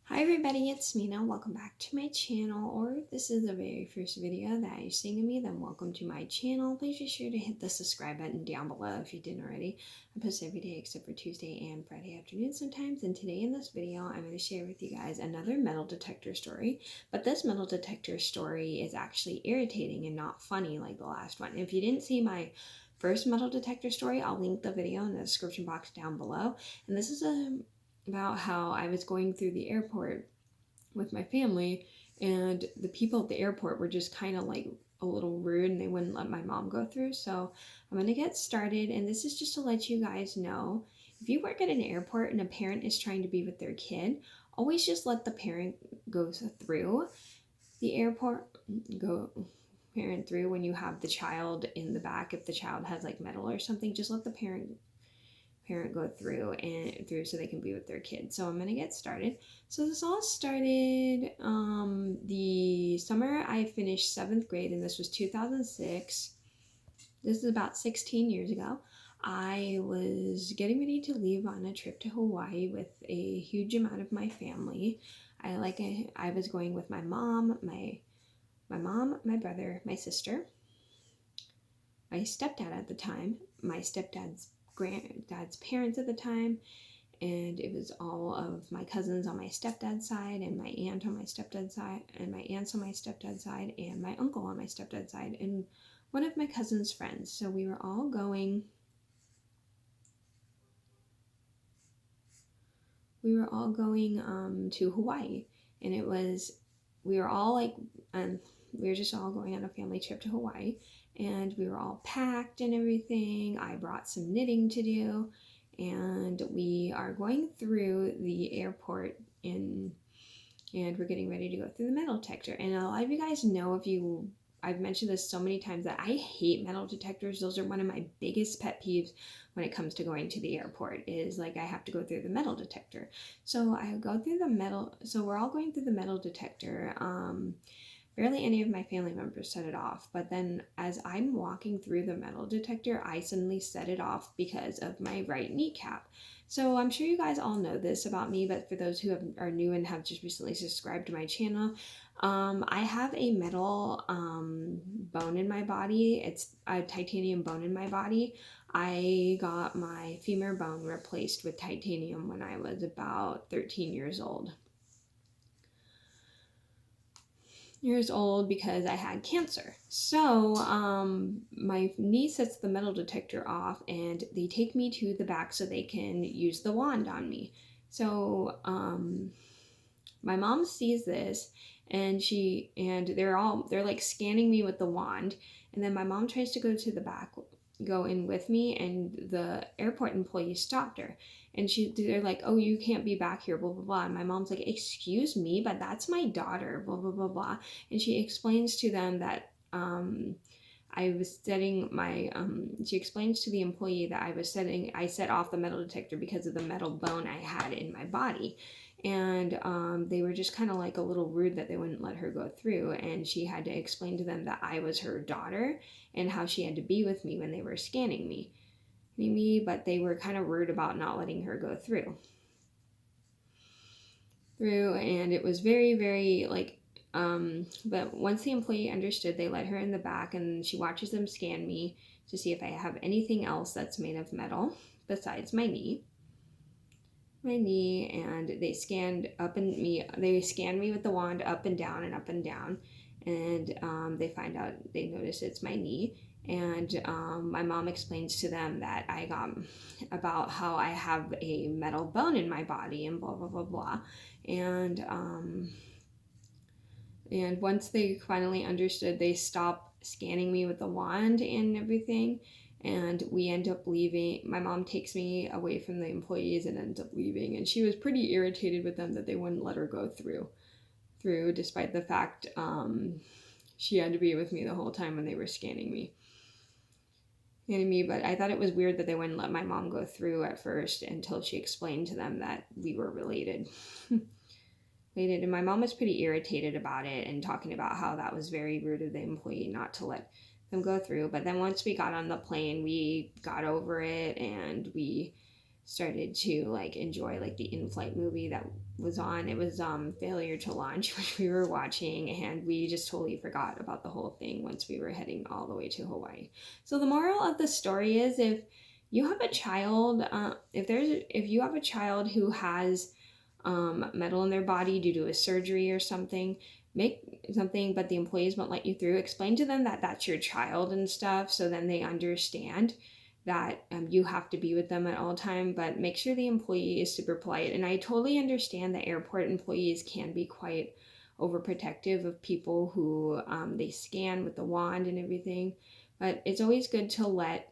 Hi everybody, it's Mena. Welcome back to my channel, or if this is the very first video that you're seeing of me, then welcome to my channel. Please be sure to hit the subscribe button down below if you didn't already. I post every day except for Tuesday and Friday afternoon sometimes, and today in this video I'm going to share with you guys another metal detector story, but this metal detector story is actually irritating and not funny like the last one. If you didn't see my first metal detector story, I'll link the video in the description box down below, and this is about how I was going through the airport with my family, and the people at the airport were just kind of like a little rude and they wouldn't let my mom go through. So I'm going to get started, and this is just to let you guys know, if you work at an airport and a parent is trying to be with their kid, always just let the parent go through the airport, go parent through when you have the child in the back. If the child has like metal or something, just let the parent go through so they can be with their kids. So I'm gonna get started. So this all started the summer I finished 7th grade, and this was 2006. This is about 16 years ago. I was getting ready to leave on a trip to Hawaii with a huge amount of my family. I was going with my mom, my brother, my sister, my stepdad at the time, my stepdad's granddad's parents at the time, and it was all of my cousins on my stepdad's side, and my aunt on my stepdad's side, and my aunts on my stepdad's side, and my uncle on my stepdad's side, and one of my cousin's friends. So we were all going to Hawaii, and we were all like we were just all going on a family trip to Hawaii, and we were all packed and everything. I brought some knitting to do, and we are going through the airport and we're getting ready to go through the metal detector. And a lot of you guys know, I've mentioned this so many times, that I hate metal detectors. Those are one of my biggest pet peeves when it comes to going to the airport, is like I have to go through the metal detector. So we're all going through the metal detector. Barely any of my family members set it off, but then as I'm walking through the metal detector, I suddenly set it off because of my right kneecap. So I'm sure you guys all know this about me, but for those who are new and have just recently subscribed to my channel, I have a metal bone in my body. It's a titanium bone in my body. I got my femur bone replaced with titanium when I was about 13 years old because I had cancer. So my niece sets the metal detector off, and they take me to the back so they can use the wand on me. So my mom sees this, and they're like scanning me with the wand, and then my mom tries to go to the back, go in with me, and the airport employee stopped her, and they're like, oh, you can't be back here, blah blah blah. And my mom's like, excuse me, but that's my daughter, blah blah blah blah. And she explains to them that she explains to the employee that I set off the metal detector because of the metal bone I had in my body. And they were just kind of like a little rude that they wouldn't let her go through. And she had to explain to them that I was her daughter and how she had to be with me when they were scanning me. But they were kind of rude about not letting her go through. And it was very, very like, but once the employee understood, they let her in the back, and she watches them scan me to see if I have anything else that's made of metal besides my knee. And they scanned me with the wand up and down and up and down, and they notice it's my knee. And my mom explains to them that about how I have a metal bone in my body and blah blah blah blah. And once they finally understood, they stopped scanning me with the wand and everything, and we end up leaving. My mom takes me away from the employees and ends up leaving, and she was pretty irritated with them that they wouldn't let her go through despite the fact she had to be with me the whole time when they were scanning me. But I thought it was weird that they wouldn't let my mom go through at first until she explained to them that we were related. And my mom was pretty irritated about it and talking about how that was very rude of the employee not to let them go through. But then once we got on the plane, we got over it, and we started to like enjoy like the in-flight movie that was on. It was Failure to Launch, which we were watching, and we just totally forgot about the whole thing once we were heading all the way to Hawaii. So the moral of the story is, if you have a child, if you have a child who has metal in their body due to a surgery or something, make something, but the employees won't let you through, explain to them that that's your child and stuff, so then they understand that you have to be with them at all time. But make sure the employee is super polite. And I totally understand that airport employees can be quite overprotective of people who they scan with the wand and everything, but it's always good to let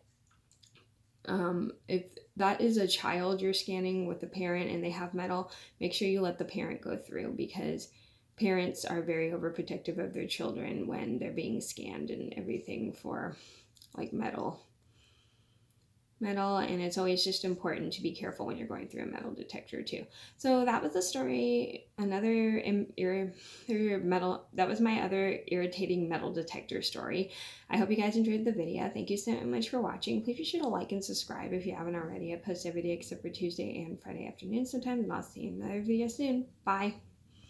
if that is a child you're scanning with the parent and they have metal, make sure you let the parent go through, because parents are very overprotective of their children when they're being scanned and everything for like metal, and it's always just important to be careful when you're going through a metal detector too. So that was the story. Another metal, that was my other irritating metal detector story. I hope you guys enjoyed the video. Thank you so much for watching. Please be sure to like and subscribe if you haven't already. I post every day except for Tuesday and Friday afternoon sometimes, and I'll see you in another video soon. Bye.